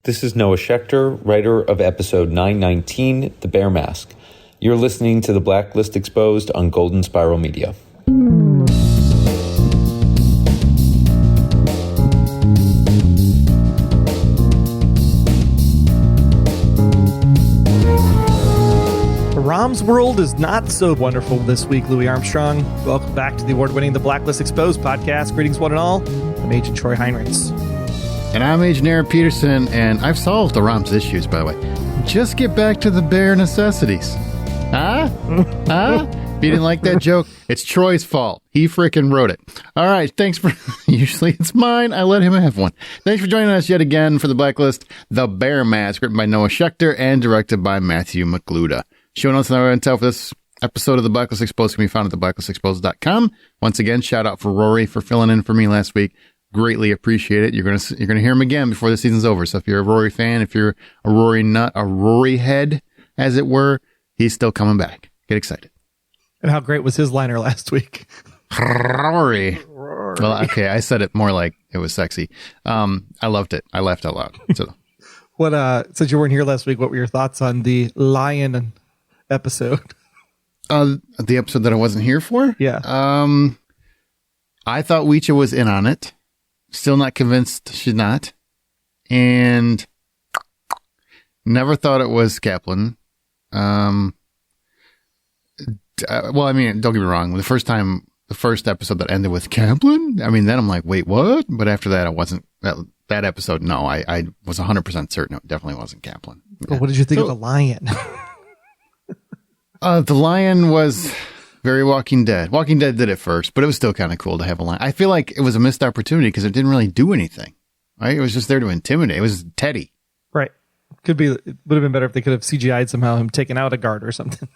This is Noah Schechter, writer of episode 919, The Bear Mask. You're listening to the Blacklist Exposed on Golden Spiral Media. Aram's world is not so wonderful this week, Louis Armstrong. Welcome back to the award-winning The Blacklist Exposed podcast. Greetings, one and all. I'm Agent Troy Heinrichs. And I'm Agent Aaron Peterson, and I've solved Aram's issues, by the way. Just get back to the bare necessities. Huh? If you didn't like that joke, it's Troy's fault. He frickin' wrote it. All right, thanks for... Usually it's mine. I let him have one. Thanks for joining us yet again for The Blacklist, The Bear Mask, written by Noah Schechter and directed by Matthew McLuda. Show notes and other intel for this episode of The Blacklist Exposed can be found at theblacklistexposed.com. Once again, shout out for Rory for filling in for me last week. Greatly appreciate it. You're gonna hear him again before the season's over. So if you're a Rory fan, if you're a Rory nut, a Rory head, as it were, he's still coming back. Get excited. And how great was his liner last week? Rory. Well, okay, I said it more like it was sexy. I loved it. I laughed out loud. So, since you weren't here last week, what were your thoughts on the lion episode? The episode that I wasn't here for? Yeah. I thought Meecha was in on it. Still not convinced she's not. And never thought it was Kaplan. Well, I mean, don't get me wrong. The first episode that ended with Kaplan, I mean, then I'm like, wait, what? But after that, I wasn't, that episode, no, I was 100% certain it definitely wasn't Kaplan. Yeah. What did you think of the lion? The lion was very Walking Dead. Walking Dead did it first, but it was still kind of cool to have a lion. I feel like it was a missed opportunity because it didn't really do anything, right? It was just there to intimidate. It was Teddy. Right. It would have been better if they could have CGI'd somehow him taking out a guard or something.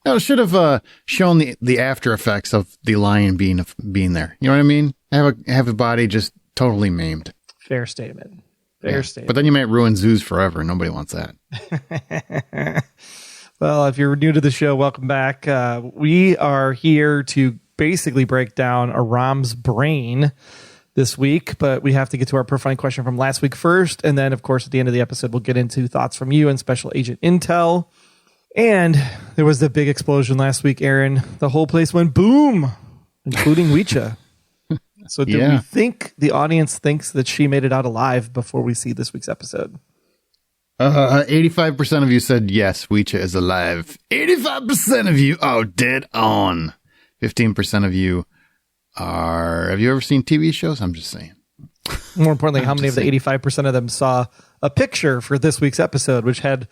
No, it should have shown the after effects of the lion being there. You know what I mean? Have a body just totally maimed. Fair statement. Fair statement. But then you might ruin zoos forever. Nobody wants that. Well, if you're new to the show, welcome back. We are here to basically break down Aram's brain this week, but we have to get to our profiling question from last week first. And then, of course, at the end of the episode, we'll get into thoughts from you and Special Agent Intel. And there was the big explosion last week, Aaron. The whole place went boom, including Meecha. So do we think the audience thinks that she made it out alive before we see this week's episode? 85% of you said yes, Meecha is alive. 85% of you are dead on. 15% of you are... Have you ever seen TV shows? I'm just saying. More importantly, how many of the 85% of them saw a picture for this week's episode, which had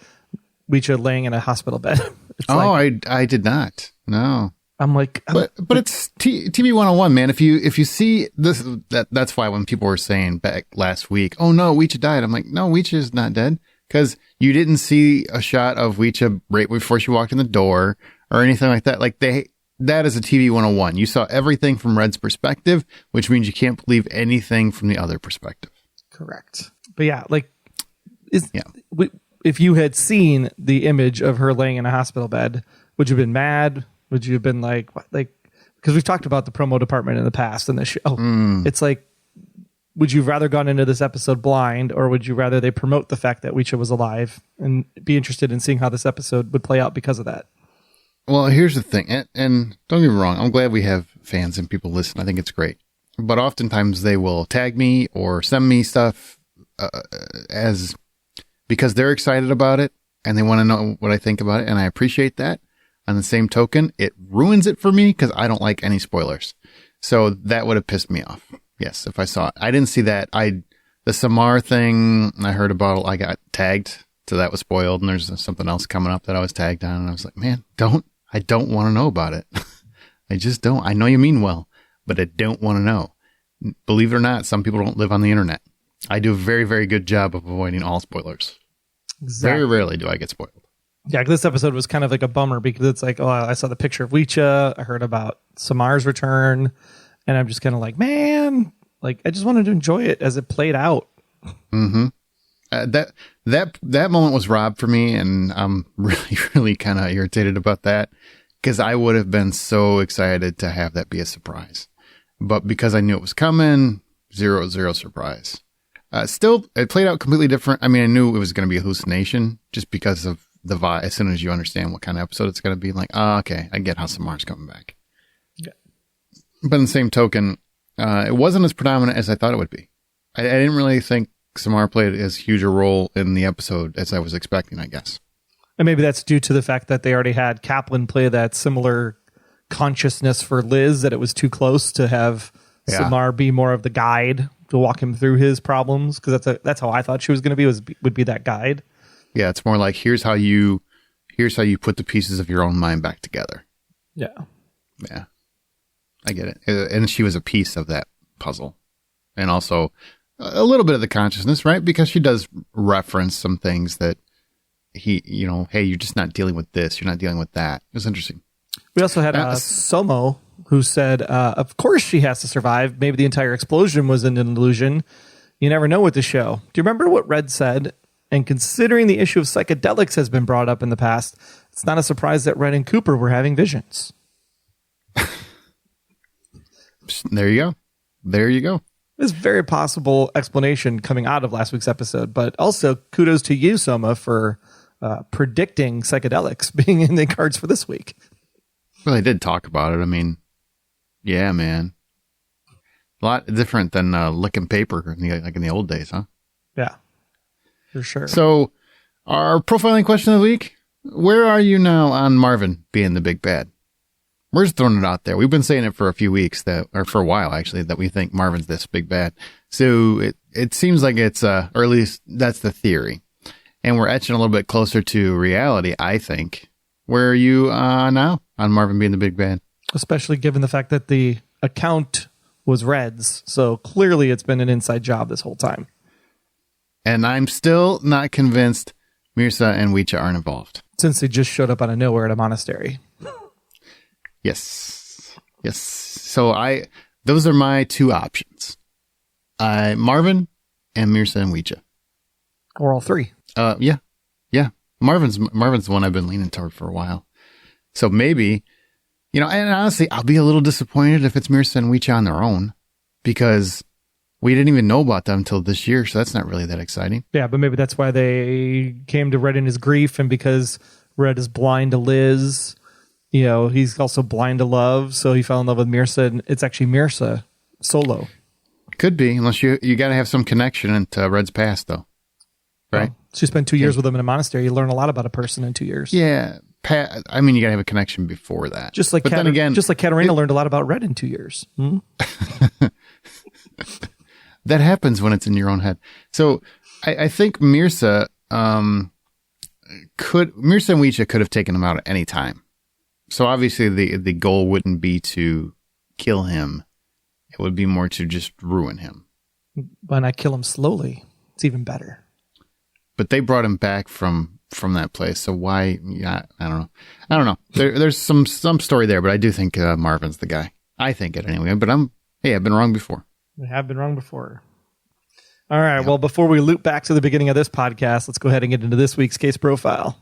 Meecha laying in a hospital bed? I did not. No. I'm like... But it's TV 101, man. If you see this... That's why when people were saying back last week, oh no, Meecha died. I'm like, no, Meecha is not dead. Because you didn't see a shot of Meecha right before she walked in the door or anything like that. Like that is a TV 101. You saw everything from Red's perspective, which means you can't believe anything from the other perspective. Correct. But yeah, if you had seen the image of her laying in a hospital bed, would you have been mad? Would you have been like, what? Because we've talked about the promo department in the past in the show. It's like, would you rather gone into this episode blind, or would you rather they promote the fact that Meecha was alive and be interested in seeing how this episode would play out because of that? Well, here's the thing, and don't get me wrong, I'm glad we have fans and people listen. I think it's great. But oftentimes they will tag me or send me stuff because they're excited about it and they want to know what I think about it, and I appreciate that. On the same token, it ruins it for me because I don't like any spoilers. So that would have pissed me off. Yes, if I saw it. I didn't see that. The Samar thing, I heard about, I got tagged, so that was spoiled, and there's something else coming up that I was tagged on, and I was like, man, I don't want to know about it. I just don't. I know you mean well, but I don't want to know. Believe it or not, some people don't live on the internet. I do a very, very good job of avoiding all spoilers. Exactly. Very rarely do I get spoiled. Yeah, this episode was kind of like a bummer because it's like, oh, I saw the picture of Meecha, I heard about Samar's return, and I'm just kind of like, man, I just wanted to enjoy it as it played out. Mm-hmm. That moment was robbed for me, and I'm really, really kind of irritated about that because I would have been so excited to have that be a surprise. But because I knew it was coming, zero surprise. Still, it played out completely different. I mean, I knew it was going to be a hallucination just because of the vibe. As soon as you understand what kind of episode it's going to be, like, oh, okay, I get how Samar's coming back. Yeah. But in the same token, it wasn't as predominant as I thought it would be. I didn't really think Samar played as huge a role in the episode as I was expecting, I guess. And maybe that's due to the fact that they already had Kaplan play that similar consciousness for Liz, that it was too close to have Samar be more of the guide to walk him through his problems, because that's how I thought she was going to be, would be that guide. Yeah, it's more like here's how you put the pieces of your own mind back together. Yeah. Yeah. I get it. And she was a piece of that puzzle. And also a little bit of the consciousness, right? Because she does reference some things that hey, you're just not dealing with this, you're not dealing with that. It was interesting. We also had Somo, who said, of course she has to survive. Maybe the entire explosion was an illusion. You never know with the show. Do you remember what Red said? And considering the issue of psychedelics has been brought up in the past, it's not a surprise that Red and Cooper were having visions. There you go. There you go. It's a very possible explanation coming out of last week's episode. But also, kudos to you, Soma, for predicting psychedelics being in the cards for this week. Well, they did talk about it. I mean, yeah, man. A lot different than licking paper like in the old days, huh? Yeah, for sure. So, our profiling question of the week, where are you now on Marvin being the big bad? We're just throwing it out there. We've been saying it for a few weeks, or for a while, actually, that we think Marvin's this big bad. So, it seems like it's, or at least that's the theory. And we're etching a little bit closer to reality, I think. Where are you now on Marvin being the big bad? Especially given the fact that the account was Red's. So clearly it's been an inside job this whole time. And I'm still not convinced Meecha and Meecha aren't involved. Since they just showed up out of nowhere at a monastery. Yes. Yes. So those are my two options. Marvin and Meecha and Meecha. Or all three. Yeah. Yeah. Marvin's the one I've been leaning toward for a while. So maybe, and honestly, I'll be a little disappointed if it's Meecha and Meecha on their own, because we didn't even know about them until this year. So that's not really that exciting. Yeah, but maybe that's why they came to Red in his grief, and because Red is blind to Liz, he's also blind to love. So he fell in love with Meecha, and it's actually Meecha solo. Could be, unless you got to have some connection into Red's past, though. Right? Well, so you spend 2 years with him in a monastery. You learn a lot about a person in 2 years. Yeah. I mean, you got to have a connection before that. Just like Katarina learned a lot about Red in 2 years. Hmm? That happens when it's in your own head. So I think Meecha and Meecha could have taken him out at any time. So obviously the goal wouldn't be to kill him. It would be more to just ruin him. Why not kill him slowly? It's even better. But they brought him back from that place. So why? Yeah, I don't know. There's some story there, but I do think Marvin's the guy. I think it anyway. But I've been wrong before. We have been wrong before. All right. Yep. Well, before we loop back to the beginning of this podcast, let's go ahead and get into this week's case profile.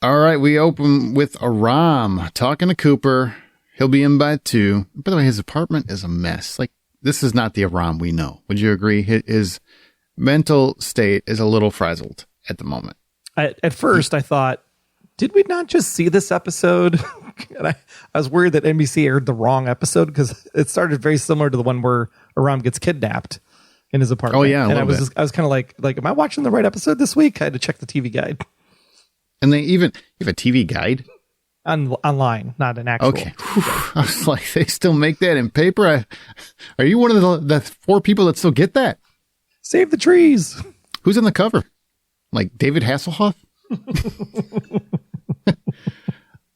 All right. We open with Aram talking to Cooper. He'll be in by 2. By the way, his apartment is a mess. Like, this is not the Aram we know. Would you agree? His mental state is a little frazzled at the moment. At first, I thought, did we not just see this episode? And I was worried that NBC aired the wrong episode, because it started very similar to the one where Aram gets kidnapped in his apartment. Oh, yeah. And I was kind of like, am I watching the right episode this week? I had to check the TV guide. And you have a TV guide? Online, not an actual. Okay. I was like, they still make that in paper? Are you one of the 4 people that still get that? Save the trees. Who's on the cover? Like David Hasselhoff?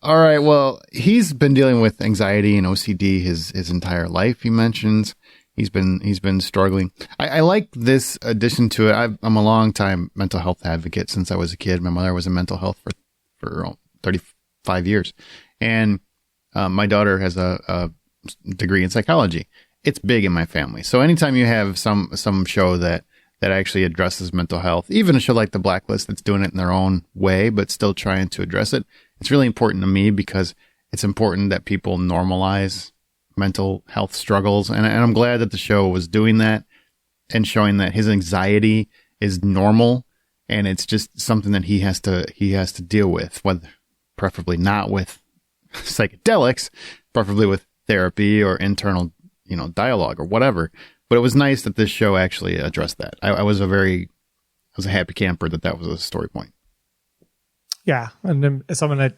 All right. Well, he's been dealing with anxiety and OCD his entire life. He mentions he's been struggling. I like this addition to it. I'm a long time mental health advocate since I was a kid. My mother was in mental health for 35 years. And my daughter has a degree in psychology. It's big in my family. So anytime you have some show that actually addresses mental health, even a show like The Blacklist that's doing it in their own way, but still trying to address it, it's really important to me, because it's important that people normalize mental health struggles. And I'm glad that the show was doing that and showing that his anxiety is normal. And it's just something that he has to deal with, whether preferably not with psychedelics, preferably with therapy or internal, dialogue or whatever. But it was nice that this show actually addressed that. I was a happy camper that was a story point. Yeah, and then as someone that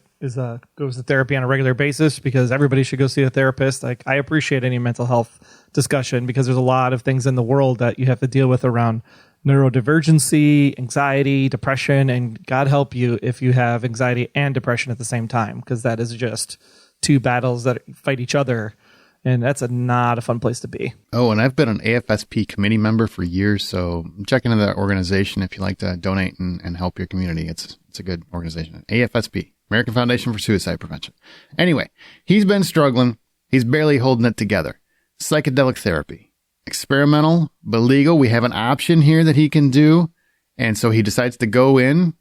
goes to therapy on a regular basis, because everybody should go see a therapist. Like, I appreciate any mental health discussion because there's a lot of things in the world that you have to deal with around neurodivergency, anxiety, depression, and God help you if you have anxiety and depression at the same time, because that is just two battles that fight each other, and that's not a fun place to be. Oh, and I've been an AFSP committee member for years, so check into that organization if you like to donate and help your community. It's a good organization. AFSP, American Foundation for Suicide Prevention. Anyway, he's been struggling. He's barely holding it together. Psychedelic therapy. Experimental, but legal. We have an option here that he can do. And so he decides to go in,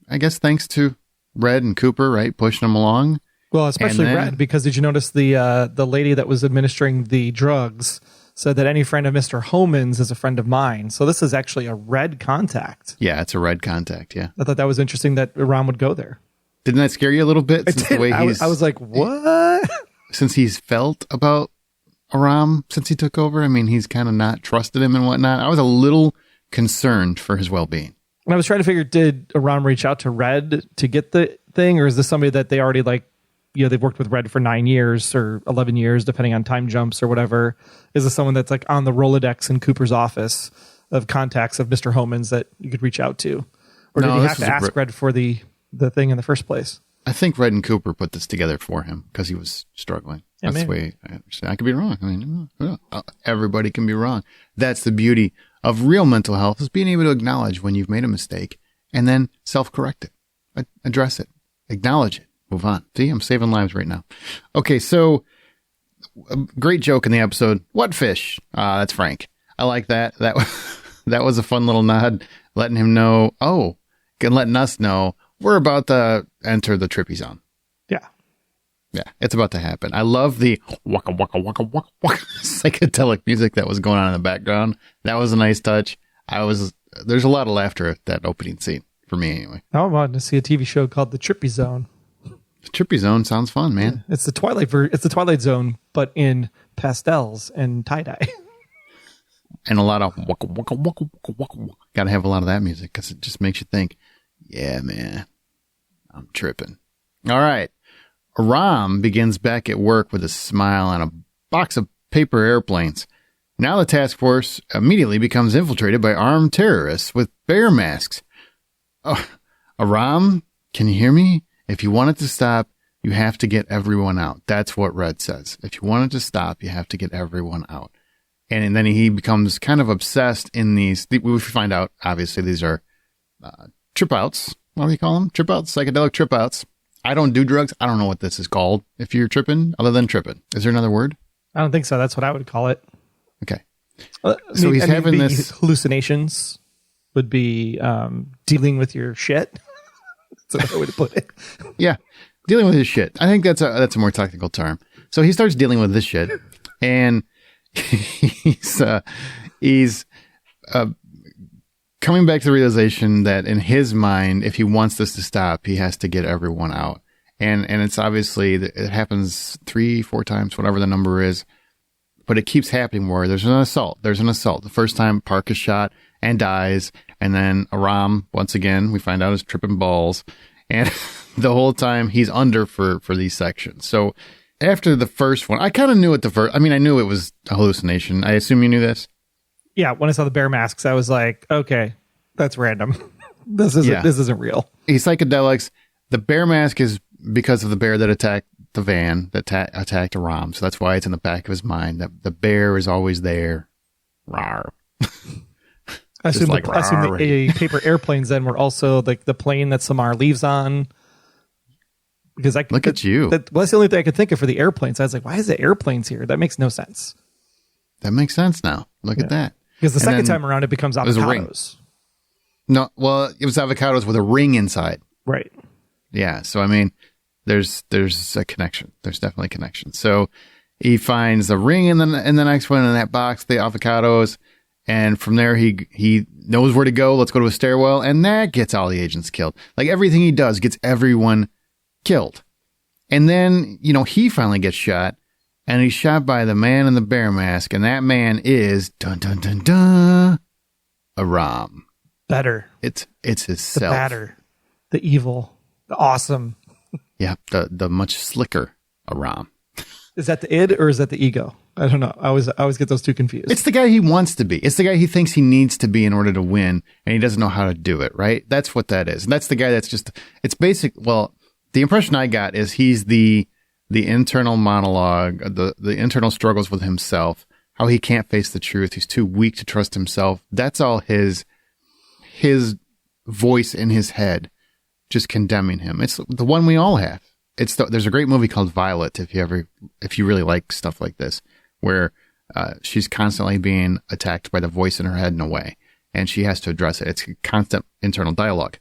I guess thanks to Red and Cooper, right? Pushing him along. Well, especially Red, because did you notice the lady that was administering the drugs said that any friend of Mr. Hohman's is a friend of mine. So this is actually a Red contact. Yeah, it's a Red contact, yeah. I thought that was interesting that Aram would go there. Didn't that scare you a little bit? It did. I was like, what? Since he's felt about Aram since he took over, I mean, he's kind of not trusted him and whatnot. I was a little concerned for his well-being. And I was trying to figure, did Aram reach out to Red to get the thing, or is this somebody that they already they've worked with Red for 9 years or 11 years, depending on time jumps or whatever? Is this someone that's like on the Rolodex in Cooper's office of contacts of Mr. Hohman's that you could reach out to? Or did he have to ask Red for the thing in the first place? I think Red and Cooper put this together for him because he was struggling. Yeah, that's the way I understand. I could be wrong. I mean, everybody can be wrong. That's the beauty of real mental health, is being able to acknowledge when you've made a mistake and then self-correct it, address it, acknowledge it, move on. See, I'm saving lives right now. Okay, so a great joke in the episode. What fish? That's Frank. I like that. That was a fun little nod, letting him know. Oh, and letting us know we're about to enter the trippy zone. Yeah, it's about to happen. I love the waka waka waka waka waka psychedelic music that was going on in the background. That was a nice touch. There's a lot of laughter at that opening scene for me anyway. I wanted to see a TV show called The Trippy Zone. The Trippy Zone sounds fun, man. Yeah, it's the Twilight Zone, but in pastels and tie-dye. And a lot of waka waka waka waka waka. Got to have a lot of that music because it just makes you think, yeah, man, I'm tripping. All right. Aram begins back at work with a smile and a box of paper airplanes. Now the task force immediately becomes infiltrated by armed terrorists with bear masks. Oh, Aram, can you hear me? If you want it to stop, you have to get everyone out. That's what Red says. If you want it to stop, you have to get everyone out. And then he becomes kind of obsessed in these. We find out, obviously, these are trip outs. What do you call them? Trip outs, psychedelic trip outs. I don't do drugs. I don't know what this is called if you're tripping, other than tripping. Is there another word? I don't think so. That's what I would call it. Okay. So he's having this. Hallucinations would be dealing with your shit. That's another way to put it. Yeah. Dealing with his shit. I think that's a more technical term. So he starts dealing with this shit, and he's coming back to the realization that in his mind, if he wants this to stop, he has to get everyone out. And it's obviously, it happens 3-4 times, whatever the number is, but it keeps happening where there's an assault. The first time Park is shot and dies. And then Aram, once again, we find out is tripping balls. And the whole time he's under for these sections. So after the first one, I kind of knew I knew it was a hallucination. I assume you knew this. Yeah, when I saw the bear masks, I was like, okay, that's random. This isn't real. He's psychedelics. The bear mask is because of the bear that attacked the van, that attacked Aram. So that's why it's in the back of his mind that the bear is always there. Rawr. I assume the paper airplanes then were also like the plane that Samar leaves on. Because look at you. That's the only thing I could think of for the airplanes. I was like, why is the airplanes here? That makes no sense. That makes sense now. Look at that. Because the second time around, it becomes avocados. No, well, it was avocados with a ring inside. Right. Yeah. So, I mean, there's a connection. There's definitely a connection. So He finds the ring in the next one in that box, the avocados. And from there, he knows where to go. Let's go to a stairwell. And that gets all the agents killed. Like everything he does gets everyone killed. And then, he finally gets shot. And he's shot by the man in the bear mask. And that man is, dun, dun, dun, dun, Aram. Better. It's his The self. batter. The evil. The awesome. Yeah, the much slicker Aram. Is that the id or is that the ego? I don't know. I always get those two confused. It's the guy he wants to be. It's the guy he thinks he needs to be in order to win, and he doesn't know how to do it, right? That's what that is. And that's the guy that's just, it's basic. Well, the impression I got is he's the internal monologue, the internal struggles with himself, how he can't face the truth. He's too weak to trust himself. That's all his voice in his head, just condemning him. It's the one we all have. There's a great movie called Violet, if you really like stuff like this, where she's constantly being attacked by the voice in her head in a way, and she has to address it. It's constant internal dialogue.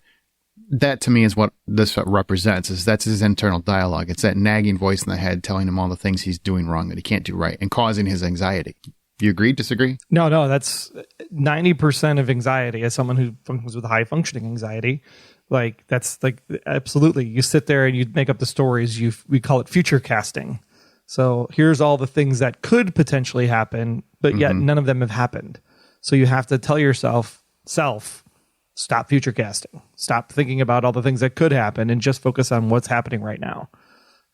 That to me is what this represents. That's his internal dialogue. It's that nagging voice in the head telling him all the things he's doing wrong that he can't do right and causing his anxiety. You agree? Disagree? No. That's 90% of anxiety as someone who functions with high functioning anxiety. Like that's like absolutely. You sit there and you make up the stories. We call it future casting. So here's all the things that could potentially happen, but yet none of them have happened. So you have to tell yourself, stop future casting. Stop thinking about all the things that could happen and just focus on what's happening right now.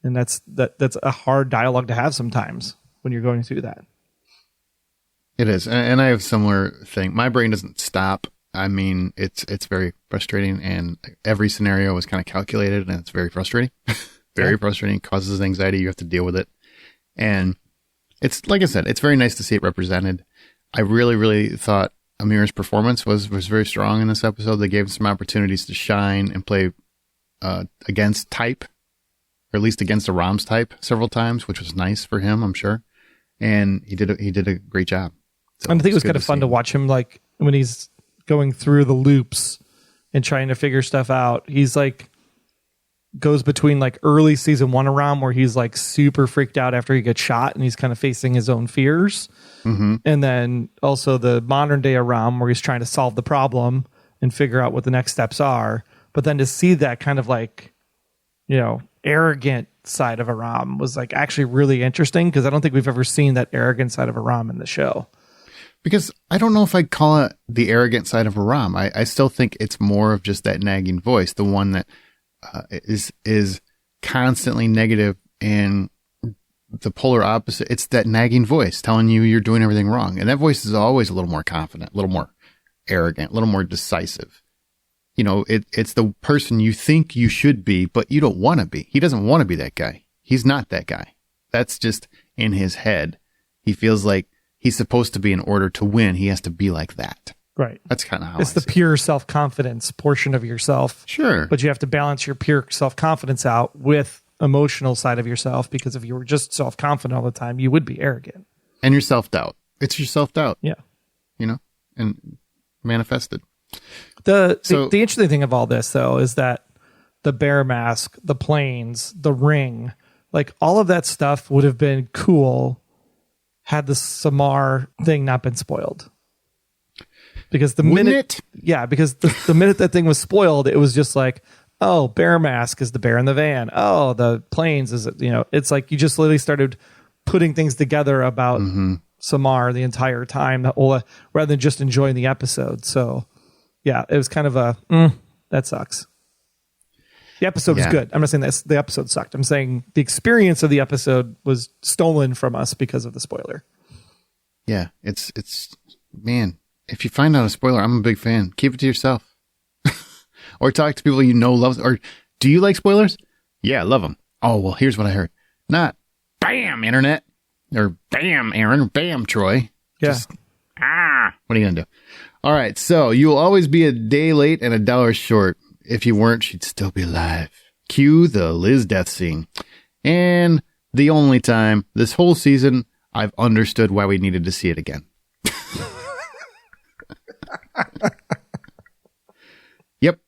And that's a hard dialogue to have sometimes when you're going through that. It is. And I have a similar thing. My brain doesn't stop. I mean, it's very frustrating, and every scenario is kind of calculated, and it's very frustrating. Very frustrating. Causes anxiety. You have to deal with it. And it's, like I said, it's very nice to see it represented. I really, really thought Amir's performance was very strong in this episode. They gave him some opportunities to shine and play against type, or at least against Aram's type several times, which was nice for him, I'm sure. And he did a great job. So I think it was kind of fun to watch him, like when he's going through the loops and trying to figure stuff out. He's like goes between like early season 1 Aram, where he's like super freaked out after he gets shot and he's kind of facing his own fears. And then also the modern day Aram, where he's trying to solve the problem and figure out what the next steps are. But then to see that kind of like, arrogant side of Aram was like actually really interesting, because I don't think we've ever seen that arrogant side of Aram in the show. Because I don't know if I'd call it the arrogant side of Aram. I still think it's more of just that nagging voice, the one that is constantly negative, and the polar opposite. It's that nagging voice telling you you're doing everything wrong. And that voice is always a little more confident, a little more arrogant, a little more decisive. It's the person you think you should be, but you don't want to be. He doesn't want to be that guy. He's not that guy. That's just in his head. He feels like he's supposed to be, in order to win, he has to be like that. Right. That's kind of how it's the pure self-confidence portion of yourself. Sure. But you have to balance your pure self-confidence out with emotional side of yourself, because if you were just self-confident all the time, you would be arrogant. And your self-doubt. It's your self-doubt. Yeah. And manifested. The interesting thing of all this, though, is that the bear mask, the planes, the ring, like all of that stuff would have been cool had the Samar thing not been spoiled. Because the minute that thing was spoiled, it was just like, oh, Bear Mask is the bear in the van. Oh, the planes is, it's like you just literally started putting things together about Samar the entire time, rather than just enjoying the episode. So, yeah, it was kind of that sucks. The episode was good. I'm not saying that the episode sucked. I'm saying the experience of the episode was stolen from us because of the spoiler. Yeah, it's man. If you find out a spoiler, I'm a big fan. Keep it to yourself. Or talk to people love. Or do you like spoilers? Yeah, love them. Oh, well, here's what I heard. Not bam, internet. Or bam, Aaron. Or bam, Troy. Yeah. Just, what are you going to do? All right, so you will always be a day late and $1 short. If you weren't, she'd still be alive. Cue the Liz death scene. And the only time this whole season I've understood why we needed to see it again. Yep.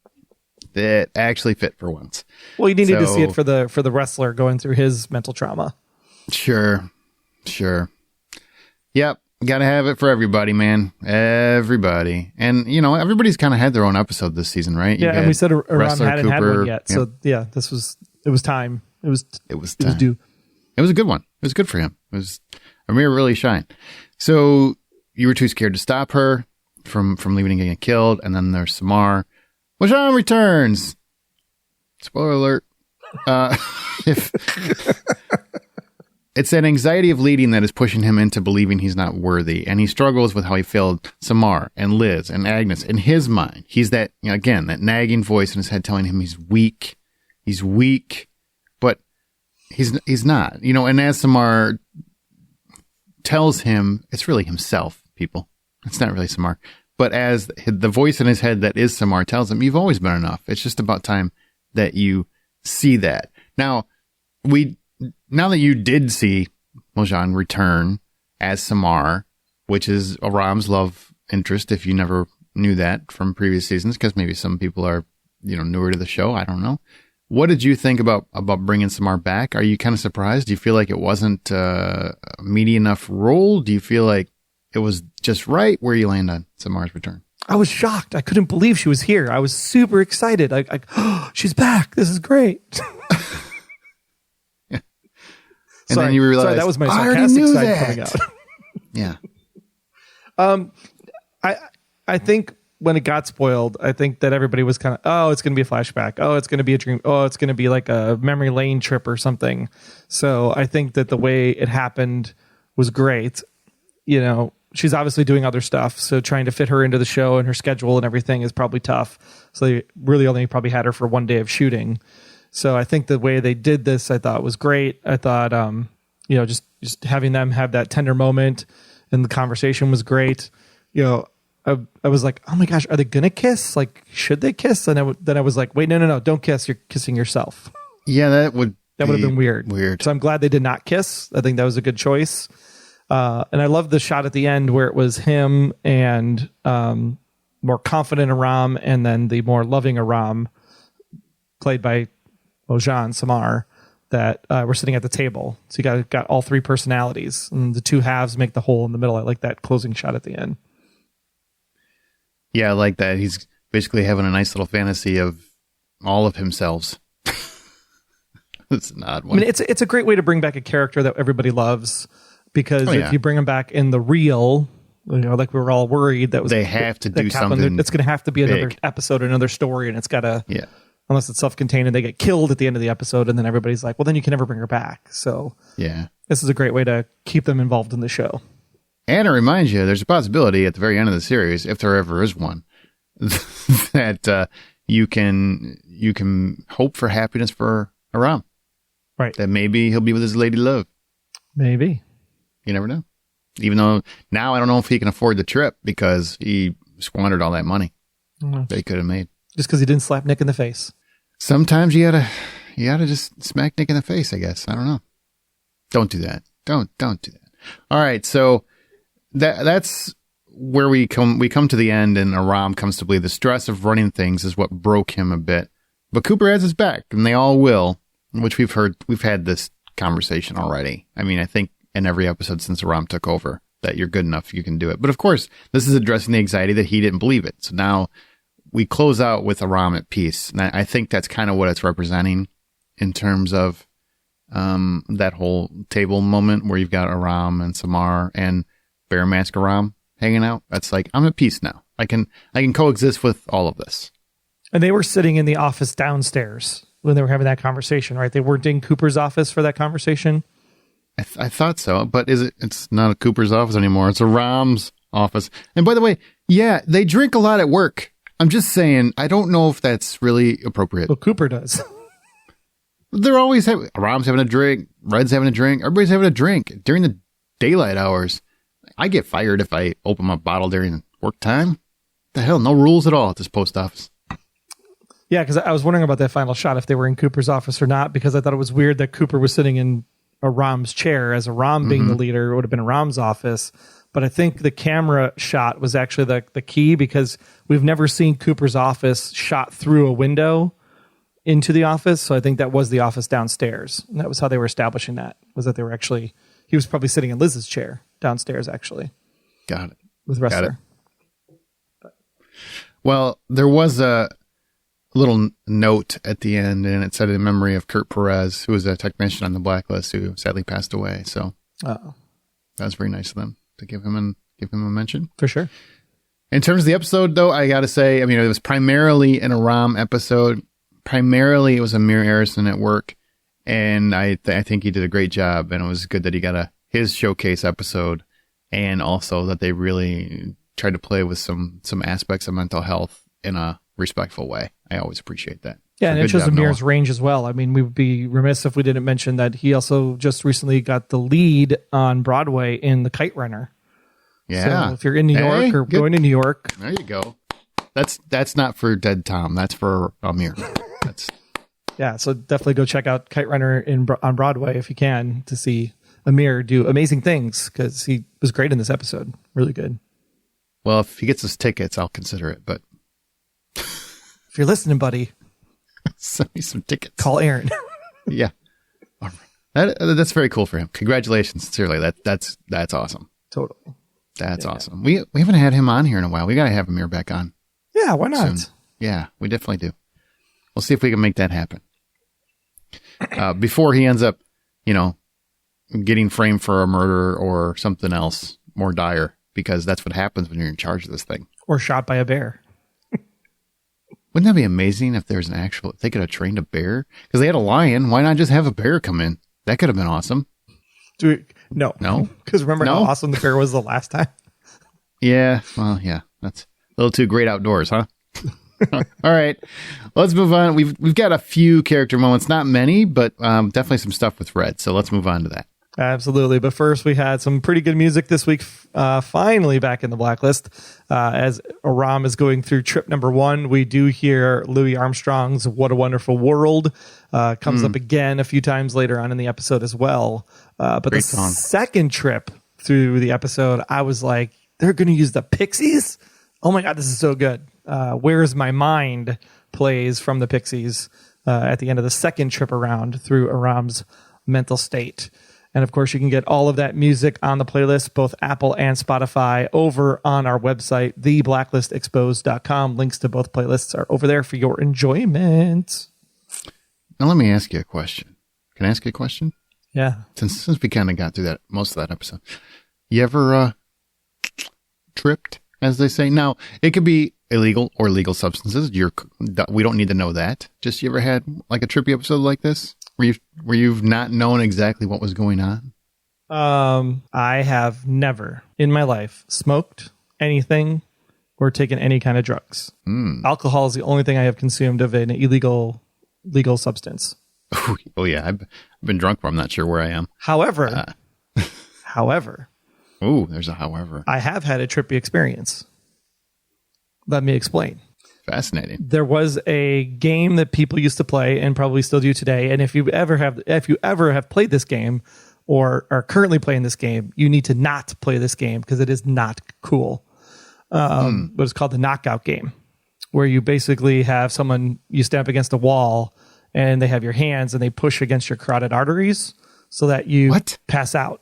It actually fit for once. Well, you needed to see it for the wrestler going through his mental trauma. Sure. Sure. Yep. Got to have it for everybody, man. Everybody. And, everybody's kind of had their own episode this season, right? Yeah, and we said Aram Ressler, hadn't had Cooper, one yet. So, yeah, it was time. It was due. It was a good one. It was good for him. It was a mirror really shine. So you were too scared to stop her from leaving and getting killed. And then there's Samar. Mojan returns. Spoiler alert. If it's an anxiety of leading that is pushing him into believing he's not worthy, and he struggles with how he failed Samar and Liz and Agnes. In his mind, he's that, again, that nagging voice in his head telling him he's weak, but he's not, and as Samar tells him, it's really himself, people. It's not really Samar, but as the voice in his head that is Samar tells him, you've always been enough. It's just about time that you see that. Now that you did see Mojan return as Samar, which is Aram's love interest, if you never knew that from previous seasons, because maybe some people are, newer to the show. I don't know. What did you think about bringing Samar back? Are you kind of surprised? Do you feel like it wasn't a meaty enough role? Do you feel like it was just right? Where you land on Samar's return? I was shocked. I couldn't believe she was here. I was super excited. Oh, she's back. This is great. And then you realize, that was my sarcastic side coming out. Yeah. I think when it got spoiled, I think that everybody was kind of, oh, it's going to be a flashback. Oh, it's going to be a dream. Oh, it's going to be like a memory lane trip or something. So I think that the way it happened was great. She's obviously doing other stuff. So trying to fit her into the show and her schedule and everything is probably tough. So they really only probably had her for one day of shooting. So I think the way they did this, I thought was great. I thought, just having them have that tender moment and the conversation was great. I was like, oh my gosh, are they going to kiss? Like, should they kiss? And then I was like, wait, no, don't kiss. You're kissing yourself. Yeah, that would have been weird. Weird. So I'm glad they did not kiss. I think that was a good choice. And I love the shot at the end where it was him and more confident Aram and then the more loving Aram, played by Mojan Samar, that were sitting at the table. So you got all three personalities, and the two halves make the whole in the middle. I like that closing shot at the end. Yeah, I like that. He's basically having a nice little fantasy of all of himself. It's an odd one. I mean, it's a great way to bring back a character that everybody loves, because if you bring him back in the real, like we were all worried that was they have to do Kaplan, something. It's going to have to be another big episode, another story, and it's got to. Yeah. Unless it's self-contained and they get killed at the end of the episode, and then everybody's like, well, then you can never bring her back. So yeah, this is a great way to keep them involved in the show. And it reminds you, there's a possibility at the very end of the series, if there ever is one, that you can hope for happiness for Aram. Right. That maybe he'll be with his lady love. Maybe. You never know. Even though now I don't know if he can afford the trip because he squandered all that money that he could have made. Just because he didn't slap Nick in the face. Sometimes you gotta just smack Nick in the face, I guess. I don't know. Don't do that. Don't do that. All right, so that's where we come to the end, and Aram comes to believe the stress of running things is what broke him a bit. But Cooper has his back, and they all will, which we've had this conversation already. I mean, I think in every episode since Aram took over that you're good enough, you can do it. But of course, this is addressing the anxiety that he didn't believe it. So now we close out with Aram at peace. And I think that's kind of what it's representing in terms of that whole table moment where you've got Aram and Samar and Bear Mask Aram hanging out. That's like, I'm at peace now. I can coexist with all of this. And they were sitting in the office downstairs when they were having that conversation, right? They weren't in Cooper's office for that conversation. I thought so, but it's not a Cooper's office anymore. It's Aram's office. And by the way, yeah, they drink a lot at work. I'm just saying, I don't know if that's really appropriate. Well, Cooper does. They're always Aram's having a drink, Red's having a drink, everybody's having a drink during the daylight hours. I get fired if I open my bottle during work time. The hell, no rules at all at this post office. Yeah, because I was wondering about that final shot, if they were in Cooper's office or not, because I thought it was weird that Cooper was sitting in Aram's chair. As Aram being the leader, it would have been Aram's office. But I think the camera shot was actually the key, because we've never seen Cooper's office shot through a window into the office. So I think that was the office downstairs. And that was how they were establishing that, was that they were actually He was probably sitting in Liz's chair downstairs, actually. Got it. With Ressler. Well, there was a little note at the end, and it said in memory of Kurt Perez, who was a technician on the Blacklist, who sadly passed away. So that was very nice of them to give him a mention. For sure. In terms of the episode, though, I got to say, I mean, it was primarily an Aram episode. Primarily, it was Amir Harrison at work, and I think he did a great job, and it was good that he got his showcase episode, and also that they really tried to play with some aspects of mental health in a respectful way. I always appreciate that. Yeah, and it shows Amir's range as well. I mean, we would be remiss if we didn't mention that he also just recently got the lead on Broadway in The Kite Runner. Yeah. So if you're in New York or going to New York. There you go. That's not for Dead Tom. That's for Amir. Yeah, so definitely go check out Kite Runner on Broadway if you can to see Amir do amazing things, because he was great in this episode. Really good. Well, if he gets his tickets, I'll consider it. But if you're listening, buddy, send me some tickets. Call Aaron. Yeah. That's very cool for him. Congratulations. Sincerely. That's awesome. Totally. That's awesome. We haven't had him on here in a while. We got to have Amir back on. Yeah, why not? Soon. Yeah, we definitely do. We'll see if we can make that happen. Before he ends up, getting framed for a murder or something else more dire, because that's what happens when you're in charge of this thing. Or shot by a bear. Wouldn't that be amazing if there's they could have trained a bear? Because they had a lion. Why not just have a bear come in? That could have been awesome. No. No? Because remember how awesome the bear was the last time? Yeah. Well, yeah. That's a little too great outdoors, huh? All right. Let's move on. We've got a few character moments. Not many, but definitely some stuff with Red. So let's move on to that. Absolutely. But first, we had some pretty good music this week, finally back in the Blacklist. As Aram is going through trip number 1, we do hear Louis Armstrong's What a Wonderful World. Comes up again a few times later on in the episode as well. But great song. Second trip through the episode, I was like, they're going to use the Pixies? Oh my God, this is so good. Where's My Mind plays from the Pixies at the end of the second trip around through Aram's mental state. And of course, you can get all of that music on the playlist, both Apple and Spotify, over on our website, theblacklistexposed.com. Links to both playlists are over there for your enjoyment. Now, let me ask you a question. Can I ask you a question? Yeah. Since we kind of got through that most of that episode, you ever tripped, as they say? Now, it could be illegal or legal substances. We don't need to know that. Just you ever had like a trippy episode like this? Where you've not known exactly what was going on? I have never in my life smoked anything or taken any kind of drugs. Alcohol is the only thing I have consumed of an legal substance. Oh yeah, I've been drunk, but I'm not sure where I am. However, oh, there's a however. I have had a trippy experience. Let me explain. Fascinating. There was a game that people used to play and probably still do today. And if you ever have played this game or are currently playing this game, you need to not play this game because it is not cool. But it's called the knockout game, where you basically have someone, you stand up against a wall and they have your hands and they push against your carotid arteries so that you pass out.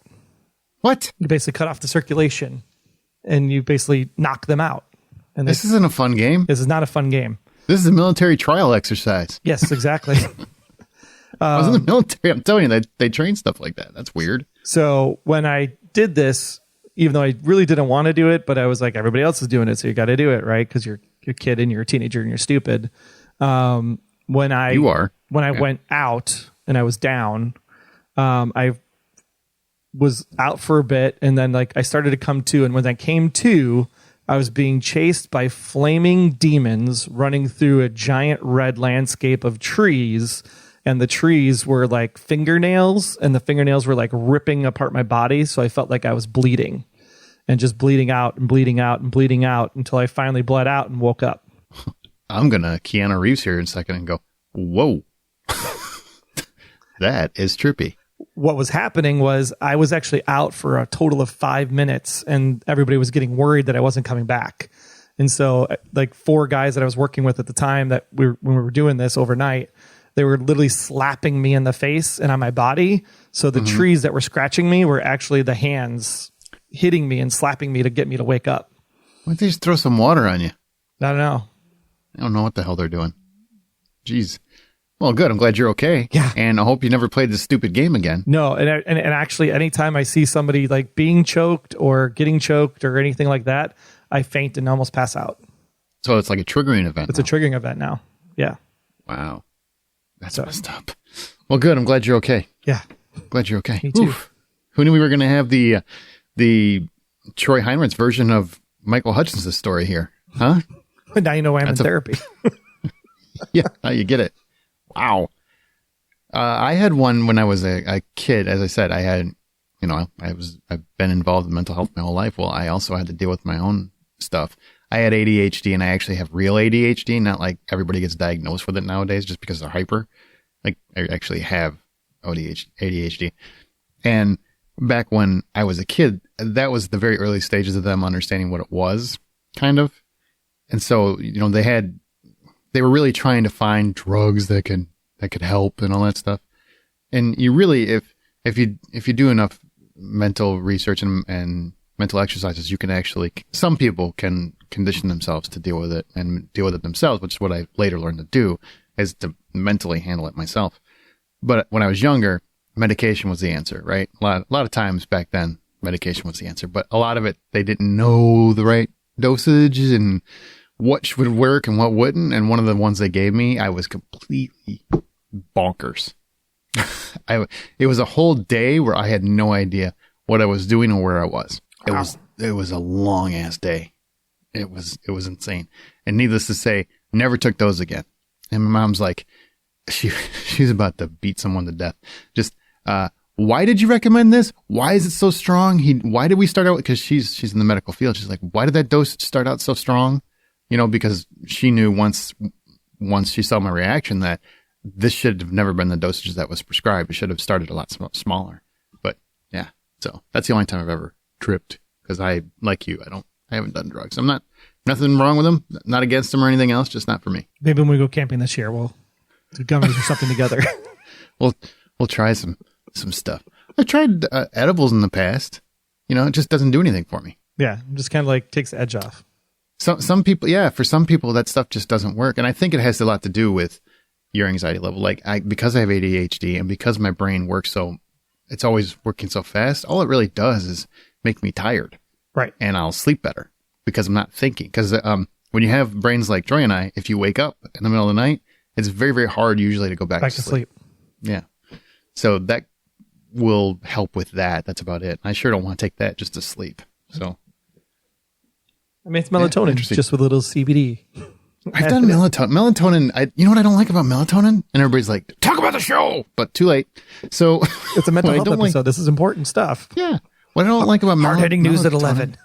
What? You basically cut off the circulation and you basically knock them out. And this isn't a fun game. This is not a fun game. This is a military trial exercise. Yes, exactly. I was in the military. I'm telling you, they train stuff like that. That's weird. So when I did this, even though I really didn't want to do it, but I was like, everybody else is doing it, so you got to do it, right? Because you're a kid and you're a teenager and you're stupid. When I went out and I was down, I was out for a bit, and then I started to come to, and when I came to, I was being chased by flaming demons running through a giant red landscape of trees, and the trees were like fingernails, and the fingernails were like ripping apart my body, so I felt like I was bleeding, and just bleeding out and bleeding out and bleeding out until I finally bled out and woke up. I'm going to Keanu Reeves here in a second and go, whoa. That is trippy. What was happening was I was actually out for a total of 5 minutes, and everybody was getting worried that I wasn't coming back. And so 4 guys that I was working with at the time when we were doing this overnight, they were literally slapping me in the face and on my body. So the trees that were scratching me were actually the hands hitting me and slapping me to get me to wake up. Why don't they just throw some water on you? I don't know. I don't know what the hell they're doing. Jeez. Well, good. I'm glad you're okay. Yeah. And I hope you never played this stupid game again. No. And actually, anytime I see somebody like being choked or getting choked or anything like that, I faint and almost pass out. So it's like a triggering event. It's a triggering event now. Yeah. Wow. That's messed up. Well, good. I'm glad you're okay. Yeah. Glad you're okay. Me too. Oof. Who knew we were going to have the Troy Heinrich's version of Michael Hutchinson's story here? Huh? Now you know why I'm in therapy. Yeah. Now you get it. Wow. I had one when I was a kid. As I said, I had, I've been involved in mental health my whole life. Well, I also had to deal with my own stuff. I had ADHD, and I actually have real ADHD, not like everybody gets diagnosed with it nowadays just because they're hyper. Like, I actually have ADHD. And back when I was a kid, that was the very early stages of them understanding what it was, kind of. And so, they were really trying to find drugs that could help and all that stuff. And you really, if you do enough mental research and mental exercises, you can actually, some people can condition themselves to deal with it and deal with it themselves, which is what I later learned to do, is to mentally handle it myself. But when I was younger, medication was the answer, right? A lot of times back then, medication was the answer, but a lot of it, they didn't know the right dosage and what would work and what wouldn't. And one of the ones they gave me, I was completely bonkers. It was a whole day where I had no idea what I was doing or where I was. Wow. It was a long ass day. It was insane. And needless to say, never took those again. And my mom's like, she's about to beat someone to death. Just, why did you recommend this? Why is it so strong? Why did we start out? Because she's in the medical field. She's like, why did that dose start out so strong? Because she knew once she saw my reaction that this should have never been the dosage that was prescribed. It should have started a lot smaller. But yeah, so that's the only time I've ever tripped, because I, like you, I haven't done drugs. I'm nothing wrong with them, not against them or anything else, just not for me. Maybe when we go camping this year, we'll do gummies or something together. We'll try some stuff. I've tried edibles in the past. It just doesn't do anything for me. Yeah, just kind of like takes the edge off. Some people, yeah, for some people that stuff just doesn't work. And I think it has a lot to do with your anxiety level. Like because I have ADHD and because my brain works it's always working so fast. All it really does is make me tired. Right. And I'll sleep better because I'm not thinking. Because when you have brains like Troy and I, if you wake up in the middle of the night, it's very, very hard usually to go back to sleep. Yeah. So that will help with that. That's about it. I sure don't want to take that just to sleep. So. I mean, it's melatonin, just with a little CBD. I've done melatonin. Melatonin, you know what I don't like about melatonin? And everybody's like, talk about the show! But too late. So it's a mental health episode. This is important stuff. Yeah. What I don't like about hard-hitting news at 11.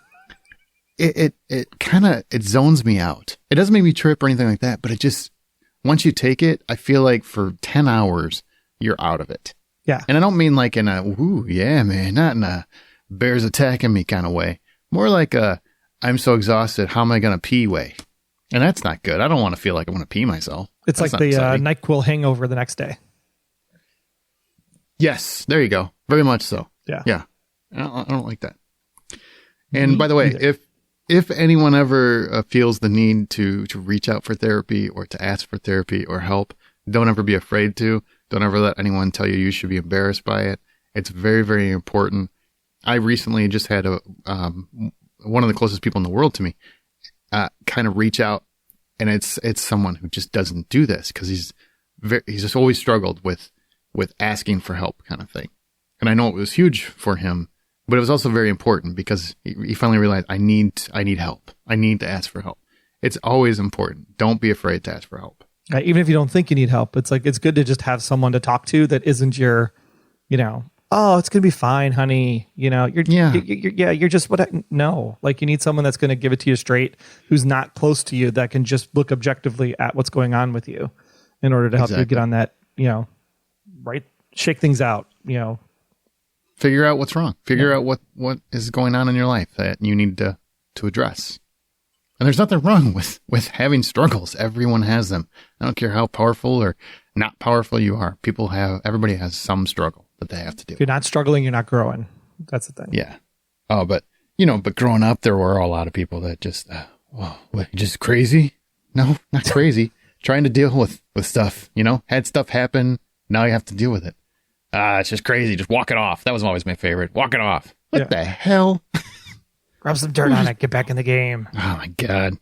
It kind of, it zones me out. It doesn't make me trip or anything like that, but it just, once you take it, I feel like for 10 hours, you're out of it. Yeah. And I don't mean like in a, ooh, yeah, man, not in a bears attacking me kind of way. More like a, I'm so exhausted, how am I going to pee way? And that's not good. I don't want to feel like I want to pee myself. It's that's like the NyQuil hangover the next day. Yes, there you go. Very much so. Yeah. Yeah. I don't like that. And by the way, if anyone ever feels the need to reach out for therapy or to ask for therapy or help, don't ever be afraid to. Don't ever let anyone tell you should be embarrassed by it. It's very, very important. I recently just had one of the closest people in the world to me kind of reach out, and it's someone who just doesn't do this because he's just always struggled with asking for help kind of thing. And I know it was huge for him, but it was also very important because he finally realized I need help. I need to ask for help. It's always important. Don't be afraid to ask for help. Even if you don't think you need help, it's good to just have someone to talk to that isn't your, oh, it's going to be fine, honey. You're just no, like you need someone that's going to give it to you straight, who's not close to you, that can just look objectively at what's going on with you in order to help you get on that, right. Shake things out, Figure out what's wrong. Figure out what is going on in your life that you need to address. And there's nothing wrong with having struggles. Everyone has them. I don't care how powerful or not powerful you are, everybody has some struggle that they have to do. If you're not struggling, you're not growing. That's the thing. Yeah. Oh, but growing up, there were a lot of people that just, just crazy? No, not crazy. Trying to deal with stuff, had stuff happen. Now you have to deal with it. It's just crazy. Just walk it off. That was always my favorite. Walk it off. What the hell? Rub some dirt on it. Get back in the game. Oh, my God.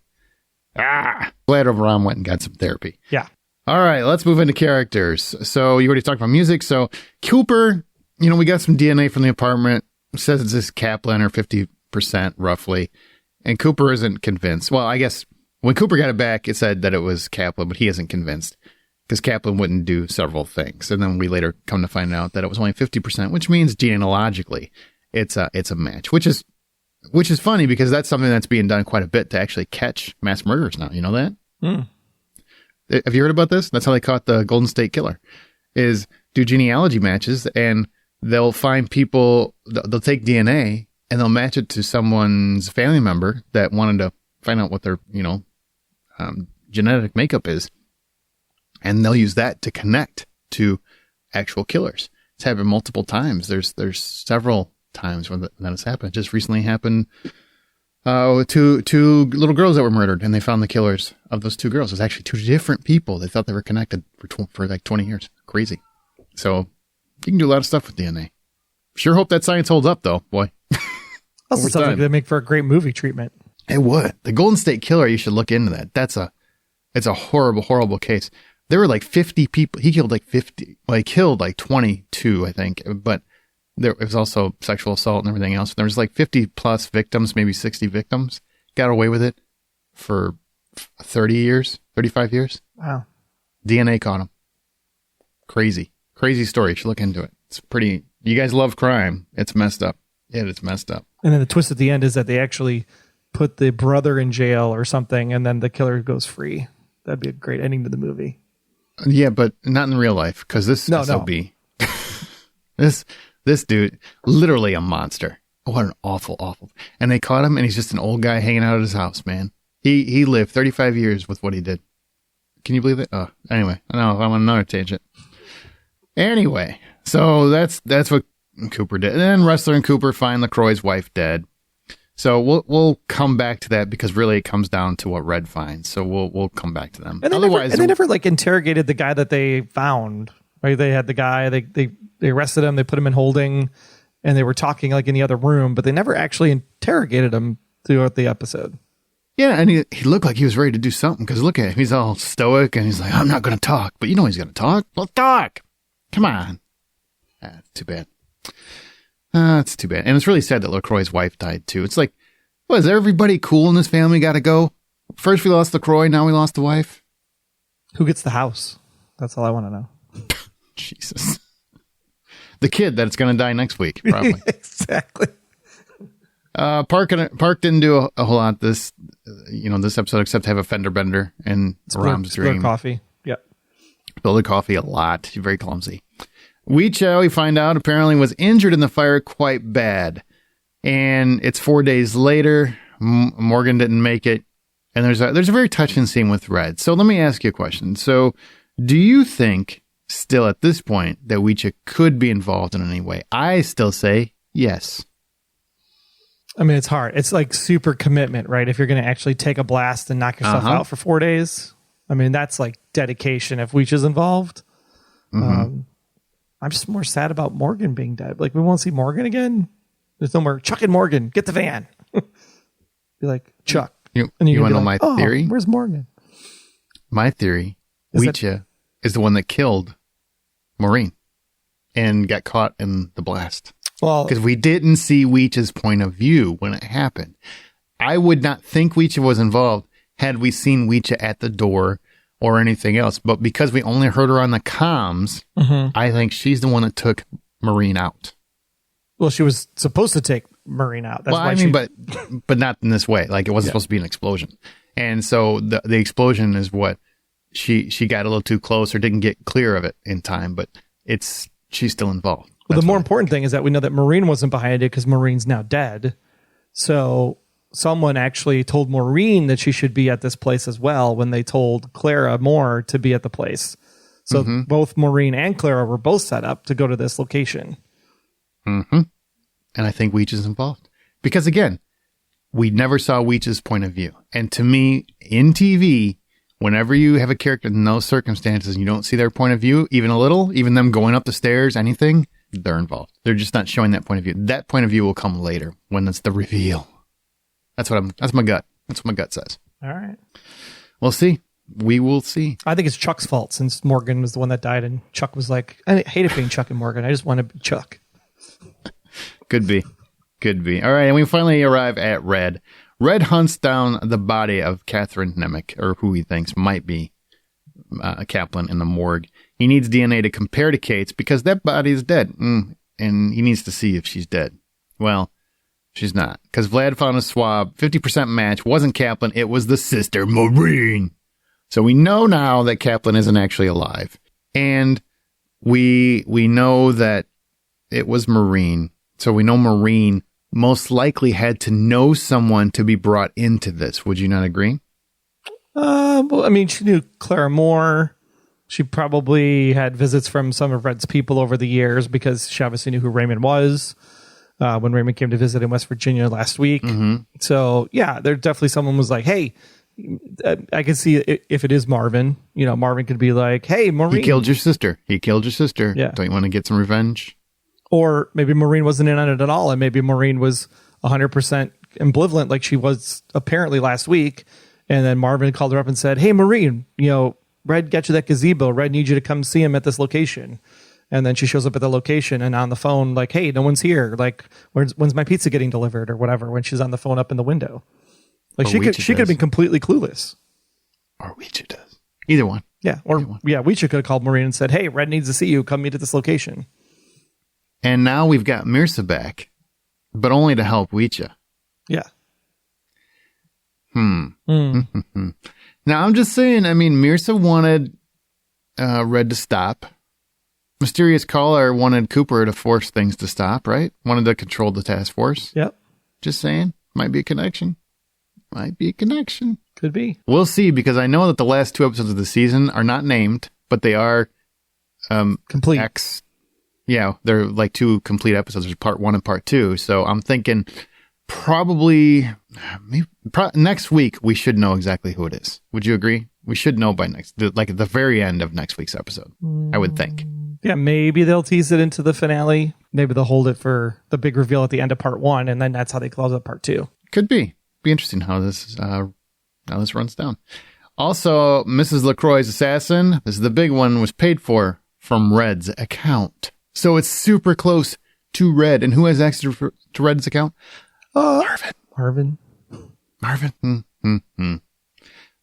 Glad Ram went and got some therapy. Yeah. All right, let's move into characters. So you already talked about music. So Cooper, we got some DNA from the apartment. It says it's this Kaplan or 50% roughly. And Cooper isn't convinced. Well, I guess when Cooper got it back, it said that it was Kaplan, but he isn't convinced because Kaplan wouldn't do several things. And then we later come to find out that it was only 50%, which means genealogically it's a match, which is funny because that's something that's being done quite a bit to actually catch mass murderers now. You know that? Have you heard about this? That's how they caught the Golden State Killer, is do genealogy matches, and they'll find people, they'll take DNA and they'll match it to someone's family member that wanted to find out what their, genetic makeup is. And they'll use that to connect to actual killers. It's happened multiple times. There's several times when that has happened. It just recently happened with two little girls that were murdered, and they found the killers of those two girls. It was actually two different people. They thought they were connected for like 20 years. Crazy. So you can do a lot of stuff with DNA. Sure hope that science holds up, though, boy. Also sounds like they make for a great movie treatment. It would. The Golden State Killer, you should look into that. It's a horrible, horrible case. There were like 50 people. He killed like 50. Well, he killed like 22, I think. But it was also sexual assault and everything else. There was like 50 plus victims, maybe 60 victims. Got away with it for 30 years, 35 years. Wow. DNA caught him. Crazy. Crazy story. You should look into it. It's pretty. You guys love crime. It's messed up. Yeah, it's messed up. And then the twist at the end is that they actually put the brother in jail or something, and then the killer goes free. That'd be a great ending to the movie. Yeah, but not in real life, because this SOB. This dude, literally a monster. What an awful. And they caught him, and he's just an old guy hanging out at his house, man. He lived 35 years with what he did. Can you believe it? Oh, anyway, no, I'm on another tangent. Anyway, so that's what Cooper did. And then Ressler and Cooper find LaCroix's wife dead. So we'll come back to that because really it comes down to what Red finds. So we'll come back to them. And they never like interrogated the guy that they found. Right? They had the guy. They arrested him. They put him in holding, and they were talking like in the other room. But they never actually interrogated him throughout the episode. Yeah, and he looked like he was ready to do something because look at him. He's all stoic and he's like, "I'm not going to talk," but you know he's going to talk. Let's talk. Come on. That's too bad. It's too bad. And it's really sad that LaCroix's wife died, too. It's like, what, is everybody cool in this family got to go? First we lost LaCroix, now we lost the wife. Who gets the house? That's all I want to know. Jesus. The kid that's going to die next week, probably. Exactly. Park didn't do a whole lot this episode except have a fender bender and Ram's dream. Coffee. Yep. Spilled the coffee a lot. He's very clumsy. Meecha, we find out, apparently was injured in the fire quite bad. And it's 4 days later. Morgan didn't make it. And there's a very touching scene with Red. So let me ask you a question. So do you think still at this point that Meecha could be involved in any way? I still say yes. I mean, it's hard. It's like super commitment, right? If you're going to actually take a blast and knock yourself out for 4 days. I mean, that's like dedication if Meecha's involved. Mm-hmm. I'm just more sad about Morgan being dead. Like, we won't see Morgan again. There's no more Chuck and Morgan. Get the van. Be like, Chuck. You want to know my theory? Where's Morgan? My theory, Meecha is the one that killed Maureen and got caught in the blast. Well, because we didn't see Meecha's point of view when it happened. I would not think Meecha was involved had we seen Meecha at the door or anything else. But because we only heard her on the comms, I think she's the one that took Maureen out. Well, she was supposed to take Maureen out. That's but not in this way. Like, it wasn't supposed to be an explosion. And so the explosion is what she got a little too close or didn't get clear of it in time. But she's still involved. Well, the more important thing is that we know that Maureen wasn't behind it because Maureen's now dead. So someone actually told Maureen that she should be at this place as well when they told Clara Moore to be at the place. So both Maureen and Clara were both set up to go to this location. Mm-hmm. And I think Weech is involved. Because again, we never saw Weech's point of view. And to me, in TV, whenever you have a character in those circumstances and you don't see their point of view, even a little, even them going up the stairs, anything, they're involved. They're just not showing that point of view. That point of view will come later when it's the reveal. That's my gut. That's what my gut says. All right. We'll see. We will see. I think it's Chuck's fault since Morgan was the one that died and Chuck was like, I hated being Chuck and Morgan. I just want to be Chuck. Could be. All right. And we finally arrive at Red. Red hunts down the body of Catherine Nemec, or who he thinks might be a Kaplan, in the morgue. He needs DNA to compare to Kate's because that body is dead. And he needs to see if she's dead. Well, she's not. Because Vlad found a swab, 50% match, wasn't Kaplan, it was the sister Maureen. So we know now that Kaplan isn't actually alive. And we know that it was Maureen. So we know Maureen most likely had to know someone to be brought into this. Would you not agree? Well, I mean, she knew Clara Moore. She probably had visits from some of Red's people over the years because she obviously knew who Raymond was when Raymond came to visit in West Virginia last week. Mm-hmm. So, yeah, there definitely someone was like, hey, I can see if it is Marvin. You know, Marvin could be like, hey, Maureen. He killed your sister. Yeah. Don't you want to get some revenge? Or maybe Maureen wasn't in on it at all, and maybe Maureen was 100% ambivalent like she was apparently last week. And then Marvin called her up and said, hey, Maureen, you know, Red got you that gazebo. Red needs you to come see him at this location. And then she shows up at the location and on the phone, like, hey, no one's here. Like, when's my pizza getting delivered or whatever, when she's on the phone up in the window. Like, she could have been completely clueless. Or Weecha does. Either one. Yeah. Or, yeah, Weecha could have called Maureen and said, hey, Red needs to see you. Come meet at this location. And now we've got Mirza back, but only to help Weecha. Yeah. Now, I'm just saying, I mean, Mirza wanted Red to stop. Mysterious Caller wanted Cooper to force things to stop, right? Wanted to control the task force. Yep. Just saying. Might be a connection. Could be. We'll see, because I know that the last 2 episodes of the season are not named, but they are complete. Yeah, they're like 2 complete episodes. There's part 1 and part 2. So I'm thinking probably next week we should know exactly who it is. Would you agree? We should know by at the very end of next week's episode, I would think. Yeah, maybe they'll tease it into the finale. Maybe they'll hold it for the big reveal at the end of part 1, and then that's how they close up part 2. Could be. Be interesting how this runs down. Also, Mrs. LaCroix's assassin, this is the big one, was paid for from Red's account. So it's super close to Red. And who has access to Red's account? Marvin.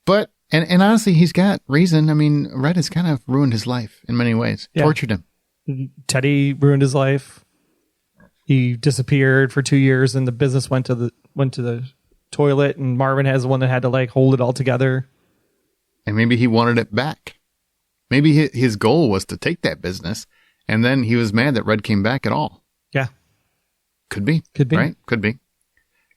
But, and honestly, he's got reason. I mean, Red has kind of ruined his life in many ways. Yeah. Tortured him. Teddy ruined his life. He disappeared for 2 years and the business went to the toilet, and Marvin has the one that had to like hold it all together. And maybe he wanted it back. Maybe his goal was to take that business. And then he was mad that Red came back at all. Yeah. Could be. Right? Could be.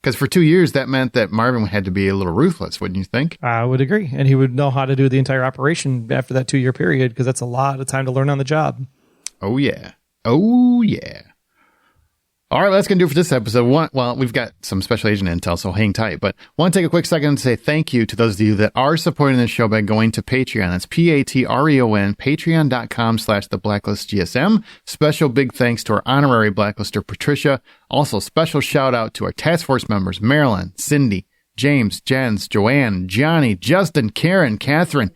Because for 2 years, that meant that Marvin had to be a little ruthless, wouldn't you think? I would agree. And he would know how to do the entire operation after that 2-year period, because that's a lot of time to learn on the job. Oh, yeah. All right, that's going to do it for this episode. Well, we've got some special agent intel, so hang tight. But I want to take a quick second to say thank you to those of you that are supporting this show by going to Patreon. That's Patreon, patreon.com/theblacklistgsm. Special big thanks to our honorary blacklister, Patricia. Also, special shout out to our task force members, Marilyn, Cindy, James, Jens, Joanne, Johnny, Justin, Karen, Catherine,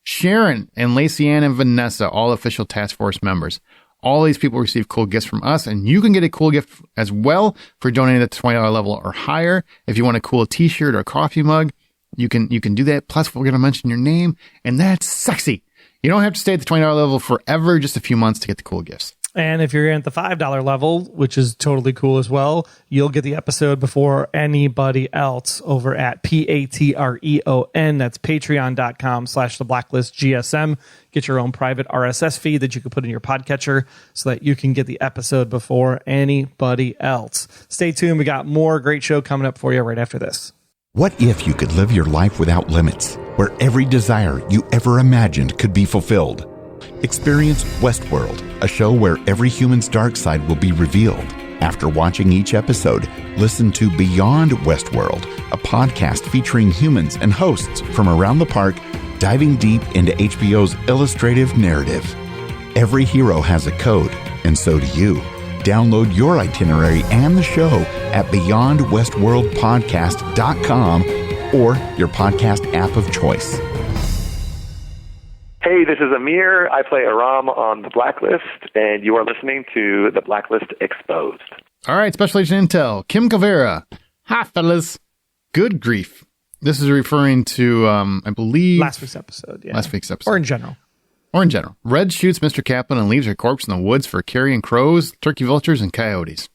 Sharon, and Lacey Ann and Vanessa, all official task force members. All these people receive cool gifts from us, and you can get a cool gift as well for donating at the $20 level or higher. If you want a cool t-shirt or a coffee mug, you can do that. Plus, we're going to mention your name, and that's sexy. You don't have to stay at the $20 level forever, just a few months to get the cool gifts. And if you're at the $5 level, which is totally cool as well, you'll get the episode before anybody else over at Patreon. That's patreon.com/theblacklistgsm. Get your own private RSS feed that you can put in your podcatcher so that you can get the episode before anybody else. Stay tuned. We got more great show coming up for you right after this. What if you could live your life without limits, where every desire you ever imagined could be fulfilled? Experience Westworld, a show where every human's dark side will be revealed. After watching each episode, listen to Beyond Westworld, a podcast featuring humans and hosts from around the park, diving deep into HBO's illustrative narrative. Every hero has a code, and so do you. Download your itinerary and the show at beyondwestworldpodcast.com or your podcast app of choice. Hey, this is Amir. I play Aram on The Blacklist, and you are listening to The Blacklist Exposed. All right, Special Agent Intel, Kim Cavera. Hi, fellas. Good grief. This is referring to, I believe... Last week's episode, yeah. Last week's episode. Or in general. Red shoots Mr. Kaplan and leaves her corpse in the woods for carrion crows, turkey vultures, and coyotes.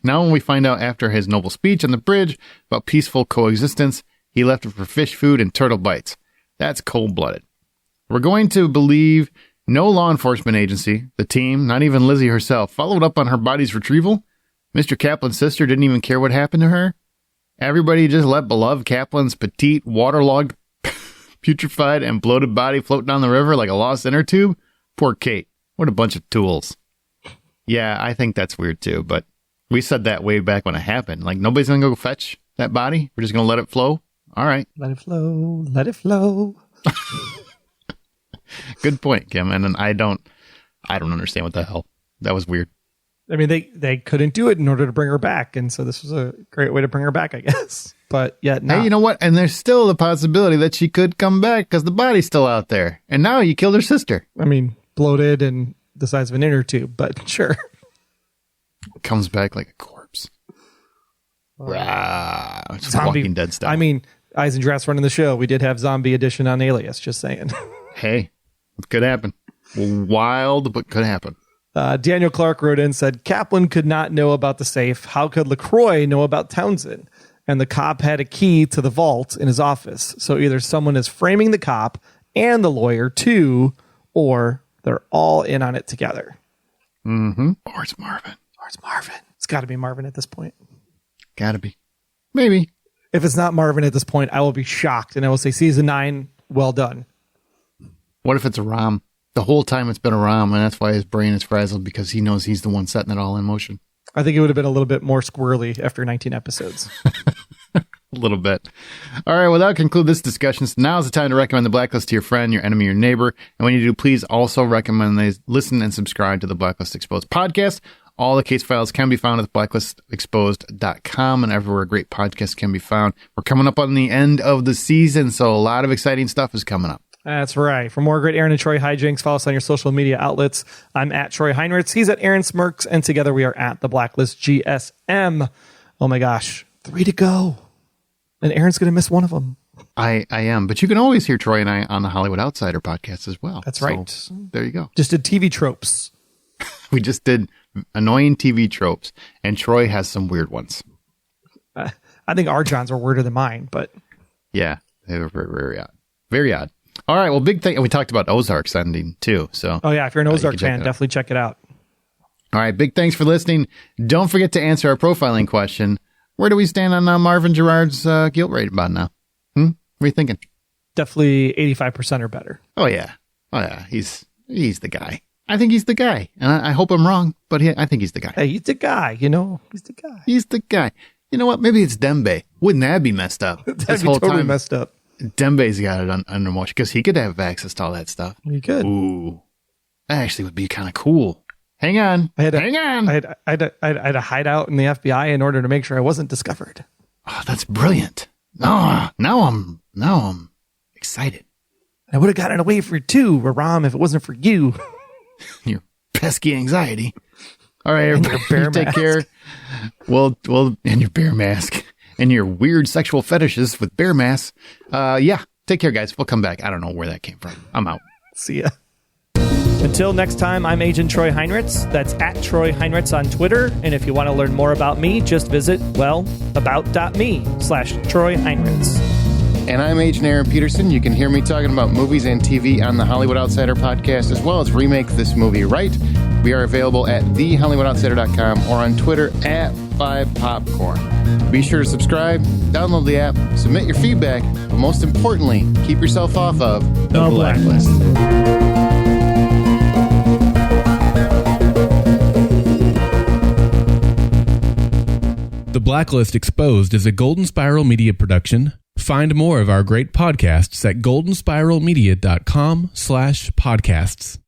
Now when we find out after his noble speech on the bridge about peaceful coexistence, he left her for fish food and turtle bites. That's cold-blooded. We're going to believe no law enforcement agency, the team, not even Lizzie herself, followed up on her body's retrieval. Mr. Kaplan's sister didn't even care what happened to her. Everybody just let beloved Kaplan's petite, waterlogged, putrefied, and bloated body float down the river like a lost inner tube. Poor Kate. What a bunch of tools. Yeah, I think that's weird too, but we said that way back when it happened. Like, nobody's going to go fetch that body? We're just going to let it flow? All right. Let it flow. Let it flow. Good point, Kim. And then I don't understand what the hell. That was weird. I mean, they couldn't do it in order to bring her back, and so this was a great way to bring her back, I guess. But yet not. Hey, you know what? And there's still the possibility that she could come back because the body's still out there. And now you killed her sister. I mean, bloated and the size of an inner tube, but sure. Comes back like a corpse. It's Zombie, Walking Dead style. I mean, Eyes and Drafts running the show. We did have Zombie Edition on Alias, just saying. Hey, it could happen. Wild, but could happen. Daniel Clark wrote in, said, Kaplan could not know about the safe. How could LaCroix know about Townsend? And the cop had a key to the vault in his office. So either someone is framing the cop and the lawyer too, or they're all in on it together. Mm-hmm. Or it's Marvin. It's got to be Marvin at this point. Gotta be. Maybe. If it's not Marvin at this point, I will be shocked. And I will say season 9, well done. What if it's Aram? The whole time it's been Aram, and that's why his brain is frazzled, because he knows he's the one setting it all in motion. I think it would have been a little bit more squirrely after 19 episodes. A little bit. All right, well, that'll conclude this discussion. So now's the time to recommend The Blacklist to your friend, your enemy, your neighbor. And when you do, please also recommend they listen and subscribe to the Blacklist Exposed podcast. All the case files can be found at blacklistexposed.com and everywhere great podcasts can be found. We're coming up on the end of the season, so a lot of exciting stuff is coming up. That's right. For more great Aaron and Troy hijinks, follow us on your social media outlets. I'm at Troy Heinrichs. He's at Aaron Smirks. And together we are at The Blacklist GSM. Oh my gosh. 3 to go. And Aaron's going to miss one of them. I am. But you can always hear Troy and I on the Hollywood Outsider podcast as well. That's right. So, there you go. Just did TV tropes. We just did annoying TV tropes. And Troy has some weird ones. I think our Johns are weirder than mine, but. Yeah. They were very, very odd. Very odd. All right, well, big thing. And we talked about Ozark's ending, too. So, oh, yeah, if you're an Ozark fan, definitely check it out. All right, big thanks for listening. Don't forget to answer our profiling question. Where do we stand on Marvin Gerard's guilt rate about now? What are you thinking? Definitely 85% or better. Oh, yeah. He's the guy. I think he's the guy. And I hope I'm wrong, but I think he's the guy. Hey, he's the guy, you know? He's the guy. He's the guy. You know what? Maybe it's Dembe. Wouldn't that be messed up? That'd be totally messed up. Dembe's got it under motion because he could have access to all that stuff. He could. Ooh, that actually would be kind of cool. Hang on. I had to hide out in the FBI in order to make sure I wasn't discovered. Oh, that's brilliant. Oh, now I'm excited. I would have gotten away for two, Aram, if it wasn't for you. Your pesky anxiety. All right, everybody, take care. Well, and your bear mask. And your weird sexual fetishes with bear masks. Yeah, take care, guys. We'll come back. I don't know where that came from. I'm out. See ya. Until next time, I'm Agent Troy Heinrichs. That's at Troy Heinrichs on Twitter. And if you want to learn more about me, just visit, about.me/Troy Heinrichs. And I'm Agent Aaron Peterson. You can hear me talking about movies and TV on the Hollywood Outsider podcast, as well as Remake This Movie Right. We are available at thehollywoodoutsider.com or on Twitter at 5popcorn. Be sure to subscribe, download the app, submit your feedback, but most importantly, keep yourself off of the Blacklist. The Blacklist Exposed is a Golden Spiral Media production. Find more of our great podcasts at goldenspiralmedia.com/podcasts.